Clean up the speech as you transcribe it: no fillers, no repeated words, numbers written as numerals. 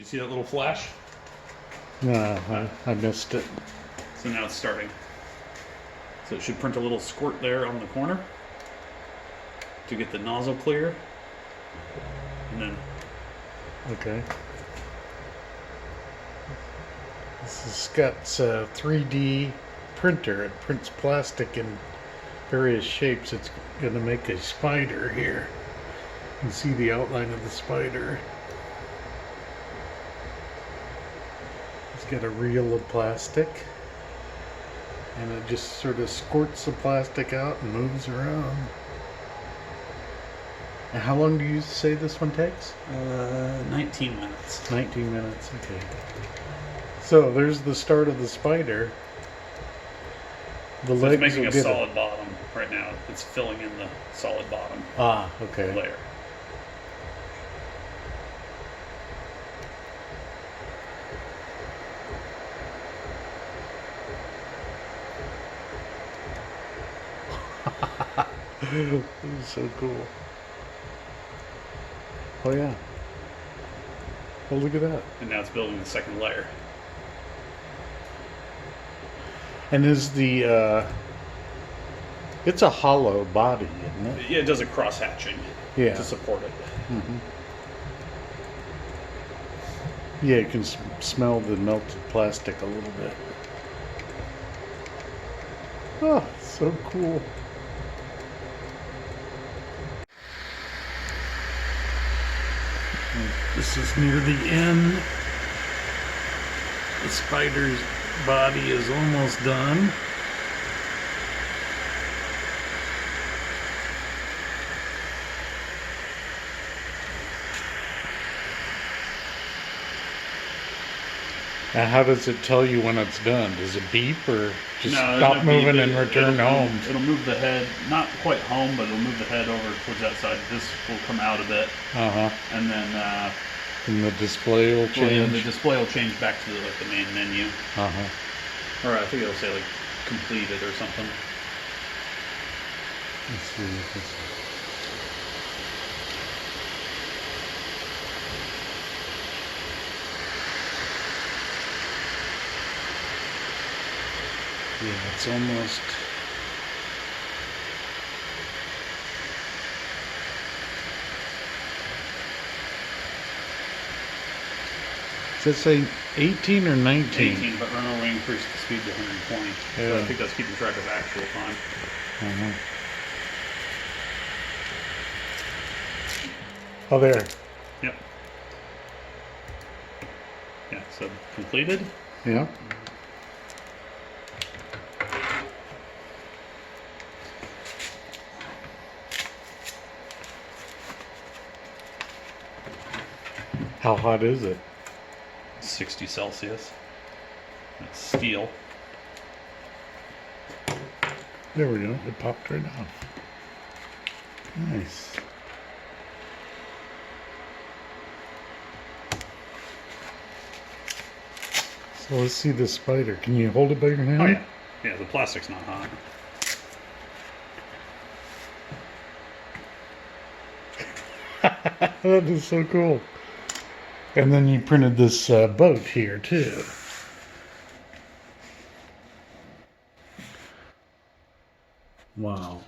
You see that little flash? No, I missed it. So now it's starting. So it should print a little squirt there on the corner to get the nozzle clear. And then Okay. This is Scott's 3D printer. It prints plastic in various shapes. It's going to make a spider here. You can see the outline of the spider. It's got a reel of plastic. And it just sort of squirts the plastic out and moves around. And how long do you say this one takes? 19 minutes. 19 minutes, okay. So there's the start of the spider. The So legs it's making will a get solid bottom right now. It's filling in the solid bottom okay. layer. This is so cool. Oh yeah. Oh, look at that. And now it's building the second layer. And is the it's a hollow body, isn't it? Yeah, it does a cross hatching Yeah. to support it. Mm-hmm. Yeah, you can smell the melted plastic a little bit. Oh, so cool. This is near the end. The spider's body is almost done. Now, how does it tell you when it's done? Does it beep or just No, stop it'll moving be- and return home? It'll move the head, not quite home, but it'll move the head over towards that side. This will come out a bit, Uh-huh. and then And the display will well, yeah, change? the display will change back to like the main menu, Uh-huh. or I think it'll say like completed or something. Let's see if this... Yeah, it's almost... Does it say 18 or 19? 18, but remember we increased the speed to 120. So Yeah. I think that's keeping track of actual time. Uh-huh. Oh, there. Yep. Yeah, so completed. Yeah. How hot is it? 60 Celsius. It's steel. There we go. It popped right off. Nice. So let's see the spider. Can you hold it by your hand? Oh yeah. Yeah, the plastic's not hot. That is so cool. And then you printed this boat here too. Wow.